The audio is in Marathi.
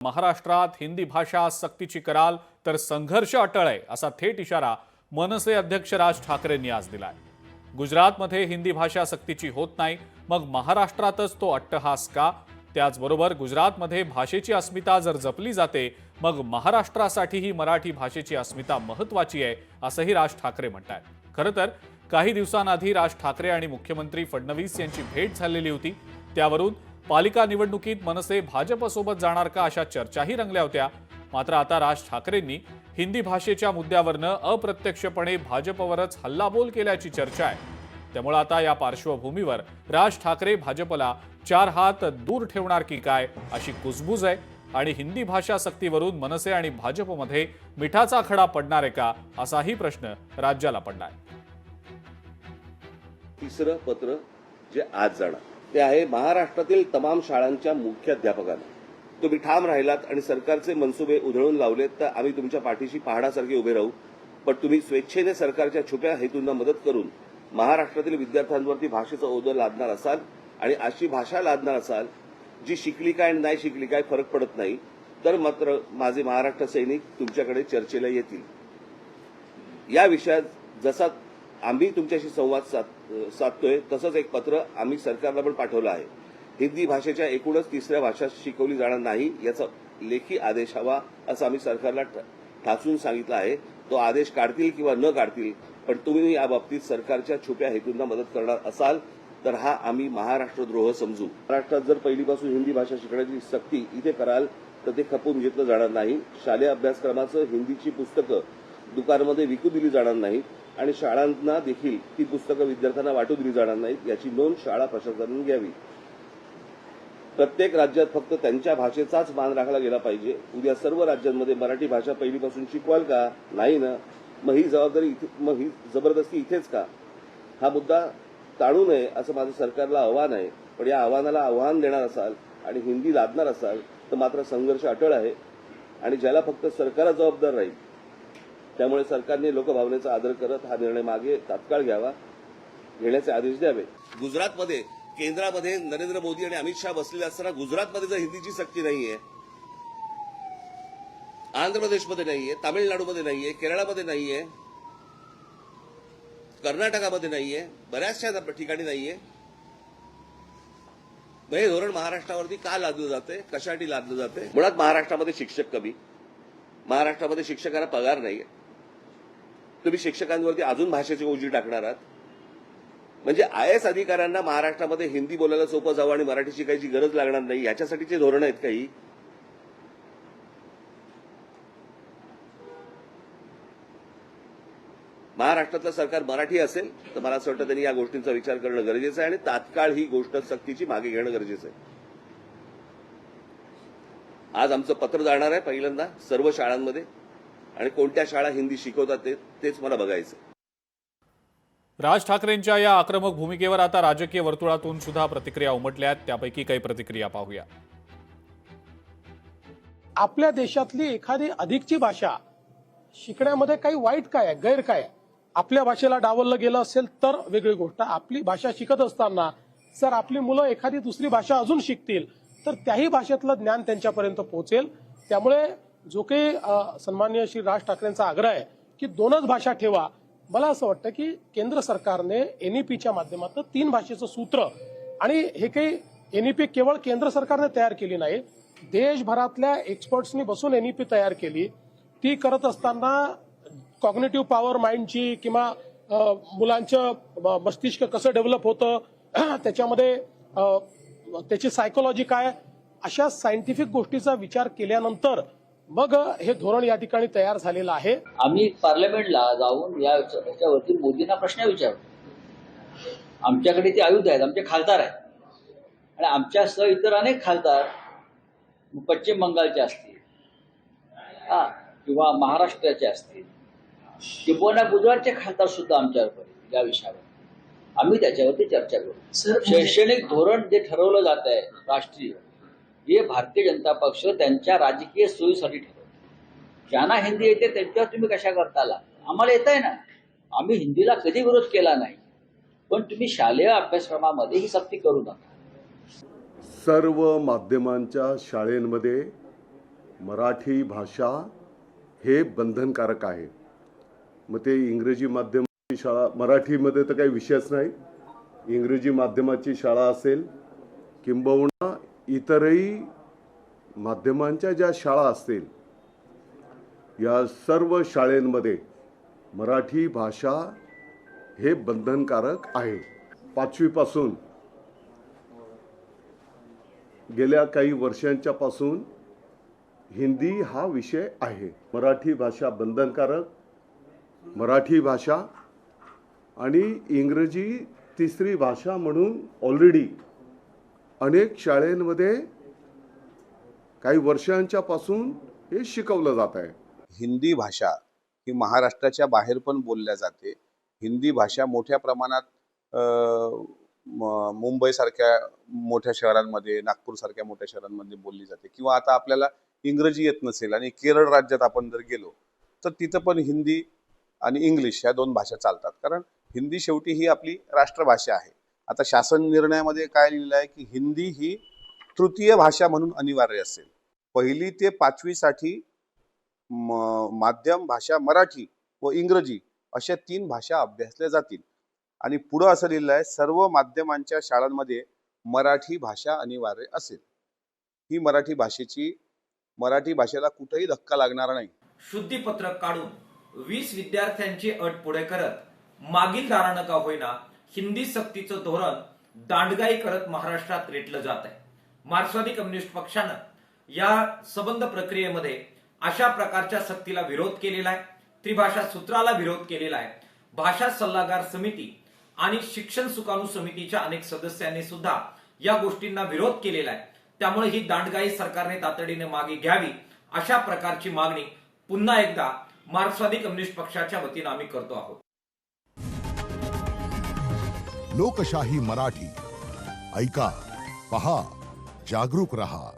महाराष्ट्रात हिंदी भाषा सक्तीची कराल तर संघर्ष अटळ आहे असा थेट इशारा मनसे अध्यक्ष राज ठाकरेंनी आज दिलाय। गुजरातमध्ये हिंदी भाषा सक्तीची होत नाही, मग महाराष्ट्रातच तो अट्टहास का? त्याचबरोबर गुजरातमध्ये भाषेची अस्मिता जर जपली जाते, मग महाराष्ट्रासाठीही मराठी भाषेची अस्मिता महत्त्वाची आहे असंही राज ठाकरे म्हणतात। खरं तर काही दिवसांआधी राज ठाकरे आणि मुख्यमंत्री फडणवीस यांची भेट झालेली होती। त्यावरून पालिका निवडणुकीत मनसे भाजपसोबत जाणार का अशा चर्चाही रंगल्या होत्या। मात्र आता राज ठाकरेंनी हिंदी भाषेच्या मुद्द्यावरनं अप्रत्यक्षपणे भाजपवरच हल्लाबोल केल्याची चर्चा आहे। त्यामुळे आता या पार्श्वभूमीवर राज ठाकरे भाजपला चार हात दूर ठेवणार की काय अशी कुजबूज आहे आणि हिंदी भाषा सक्तीवरून मनसे आणि भाजपमध्ये मिठाचा खडा पडणार आहे का असाही प्रश्न राज्याला पडलाय। तिसरं पत्र जे आज जाणार ते आहे महाराष्ट्रातील तमाम शाळांच्या मुख्याध्यापकांना। तुम्ही ठाम राहिलात आणि सरकारचे मनसुबे उधळून लावलेत तर आम्ही तुमच्या पाठीशी पहाडासारखे उभे राहू, पण तुम्ही स्वेच्छेने सरकारच्या छुप्या हेतूंना मदत करून महाराष्ट्रातील विद्यार्थ्यांवरती भाषेचं ओझं लादणार असाल आणि अशी भाषा लादणार असाल जी शिकली काय आणि नाही शिकली काय फरक पडत नाही, तर मात्र माझे महाराष्ट्र सैनिक तुमच्याकडे चर्चेला येतील। या विषयात जसा आम्ही तुमच्याशी संवाद साधतोय तसंच एक पत्र आम्ही सरकारला पण पाठवलं आहे। हिंदी भाषेच्या एकूणच तिसऱ्या भाषा शिकवली जाणार नाही याचा लेखी आदेश हवा असं आम्ही सरकारला ठासून सांगितलं आहे। तो आदेश काढतील किंवा न काढतील, पण तुम्ही या बाबतीत सरकारच्या छुप्या हेतूंना मदत करणार असाल तर हा आम्ही महाराष्ट्रद्रोह समजू। महाराष्ट्रात जर पहिलीपासून हिंदी भाषा शिकण्याची सक्ती इथे कराल तर ते खपवून घेतलं जाणार नाही। शालेय अभ्यासक्रमाचं हिंदीची पुस्तकं दुकानामध्ये विकू दिली जाणार नाहीत आणि शाळांना देखील ती पुस्तकं विद्यार्थ्यांना वाटू दिली जाणार नाहीत याची नोंद शाळा प्रशासनाने घ्यावी। प्रत्येक राज्यात फक्त त्यांच्या भाषेचाच मान राखला गेला पाहिजे। उद्या सर्व राज्यांमध्ये मराठी भाषा पहिलीपासून शिकवाल का? नाही ना, मग ही जबरदस्ती इथेच का? हा मुद्दा टाळू नये असं माझं सरकारला आव्हान आहे। पण या आव्हानाला आव्हान देणार असाल आणि हिंदी लादणार असाल तर मात्र संघर्ष अटळ आहे आणि ज्याला फक्त सरकारच जबाबदार राहील। त्यामुळे सरकारने लोकभावनेचा आदर करत हा निर्णय मागे तात्काळ घेण्याचे आदेश द्यावे। गुजरातमध्ये केंद्रामध्ये नरेंद्र मोदी आणि अमित शहा बसलेले असताना गुजरातमध्ये जर हिंदीची सक्ती नाहीये, आंध्र प्रदेशमध्ये नाहीये, तामिळनाडूमध्ये नाहीये, केरळमध्ये नाहीये, कर्नाटकामध्ये नाहीये, बऱ्याचशा ठिकाणी नाहीये, हे धोरण महाराष्ट्रावरती का लादलं जाते? कशासाठी लादलं जाते? मुळात महाराष्ट्रामध्ये शिक्षक कमी, महाराष्ट्रामध्ये शिक्षकांना पगार नाहीये, तुम्ही शिक्षकांवरती अजून भाषेची ओझी टाकणार आहात। म्हणजे IAS अधिकाऱ्यांना महाराष्ट्रामध्ये हिंदी बोलायला सोपं जावं आणि मराठी शिकायची गरज लागणार नाही याच्यासाठीचे धोरण आहेत काही? महाराष्ट्रातलं सरकार मराठी असेल तर मला असं वाटतं त्यांनी या गोष्टींचा विचार करणं गरजेचं आहे आणि तात्काळ ही गोष्ट सक्तीची मागे घेणं गरजेचं आहे। आज आमचं पत्र जाणार आहे पहिल्यांदा सर्व शाळांमध्ये आणि कोणत्या शाळा हिंदी शिकवतात तेच मला बघायचं। राज ठाकरेंच्या या आक्रमक भूमिकेवर आता राजकीय वर्तुळातून सुद्धा प्रतिक्रिया उमटल्यात। त्यापैकी काही प्रतिक्रिया पाहूया। आपल्या देशातली एखादी अधिकची भाषा शिकण्यामध्ये काही वाईट काय आहे, गैर काय आहे? आपल्या भाषेला डावललं गेलं असेल तर वेगळी गोष्ट। आपली भाषा शिकत असताना जर आपली मुलं एखादी दुसरी भाषा अजून शिकतील तर त्याही भाषेतलं ज्ञान त्यांच्यापर्यंत पोहोचेल। त्यामुळे जो काही सन्माननीय श्री राज ठाकरेंचा आग्रह आहे की दोनच भाषा ठेवा, मला असं वाटतं की केंद्र सरकारने NEPच्या माध्यमातून 3 भाषेचं सूत्र, आणि हे काही NEP केवळ केंद्र सरकारने तयार केली नाही, देशभरातल्या एक्सपर्ट्सनी बसून NEP तयार केली। ती करत असताना कॉग्निटिव्ह पॉवर माइंडची किंवा मुलांचं मस्तिष्क कसं डेव्हलप होतं त्याच्यामध्ये त्याची सायकोलॉजी काय, अशा सायंटिफिक गोष्टीचा विचार केल्यानंतर मग हे धोरण या ठिकाणी तयार झालेलं आहे। आम्ही पार्लमेंटला जाऊन याच्यावरती मोदींना प्रश्न विचारतो। आमच्याकडे ते आयुध आहेत, आमचे खासदार आहेत आणि आमच्यासह इतर अनेक खासदार पश्चिम बंगालचे असतील किंवा महाराष्ट्राचे असतील किंवा गुजरातचे खासदार सुद्धा आमच्यावर या विषयावर आम्ही त्याच्यावरती चर्चा करू। शैक्षणिक धोरण जे ठरवलं जात आहे राष्ट्रीय, हे भारतीय जनता पक्ष त्यांच्या राजकीय सोयीसाठी ठरवतो। ज्यांना हिंदी येते त्यांच्यावर तुम्ही कशा करताला? आम्हाला येत आहे ना, आम्ही हिंदीला कधी विरोध केला नाही, पण तुम्ही शालेय अभ्यासक्रमामध्ये ही सक्ती करू नका। सर्व माध्यमांच्या शाळेंमध्ये मराठी भाषा हे बंधनकारक आहे. मग ते इंग्रजी माध्यमाची शाळा, मराठीमध्ये तर काही विषयच नाही, इंग्रजी माध्यमाची शाळा असेल किंबहुना इतरही माध्यमांच्या ज्या शाळा असतील, या सर्व शाळांमध्ये मराठी भाषा हे बंधनकारक आहे. 5वी पासून गेल्या काही वर्षांच्या पासून हिंदी हा विषय आहे. मराठी भाषा बंधनकारक, मराठी भाषा आणि इंग्रजी तिसरी भाषा म्हणून ऑलरेडी अनेक शाळांमध्ये काही वर्षांच्या पासून हे शिकवलं जात आहे. हिंदी भाषा ही महाराष्ट्राच्या बाहेर पण बोलल्या जाते. हिंदी भाषा मोठ्या प्रमाणात मुंबईसारख्या मोठ्या शहरांमध्ये, नागपूरसारख्या मोठ्या शहरांमध्ये बोलली जाते. किंवा आता आपल्याला इंग्रजी येत नसेल आणि केरळ राज्यात आपण जर गेलो तर तिथं पण हिंदी आणि इंग्लिश ह्या 2 भाषा चालतात, कारण हिंदी शेवटी ही आपली राष्ट्रभाषा आहे. आता शासन निर्णयामध्ये काय लिहिलं आहे की हिंदी ही तृतीय भाषा म्हणून अनिवार्य असेल. 1ली ते 5वी साठी माध्यम भाषा मराठी व इंग्रजी अशा 3 भाषा अभ्यासल्या जातील. आणि पुढं असं लिहिलं आहे, सर्व माध्यमांच्या शाळांमध्ये मराठी भाषा अनिवार्य असेल. ही मराठी भाषेला कुठेही धक्का लागणार नाही. शुद्धीपत्रक काढून 20 विद्यार्थ्यांची अट पुढे करत मागील दारानं का होईना हिंदी सक्तीचं धोरण दांडगाई करत महाराष्ट्रात रेटलं जात आहे. मार्क्सवादी कम्युनिस्ट पक्षानं या संबंध प्रक्रियेमध्ये अशा प्रकारच्या सक्तीला विरोध केलेला आहे. त्रिभाषा सूत्राला विरोध केलेला आहे. भाषा सल्लागार समिती आणि शिक्षण सुकाणू समितीच्या अनेक सदस्यांनी सुद्धा या गोष्टींना विरोध केलेला आहे. त्यामुळे ही दांडगाई सरकारने तातडीने मागे घ्यावी अशा प्रकारची मागणी पुन्हा एकदा मार्क्सवादी कम्युनिस्ट पक्षाच्या वतीने आम्ही करतो आहोत. लोकशाही मराठी ऐका, पहा, जागरूक रहा.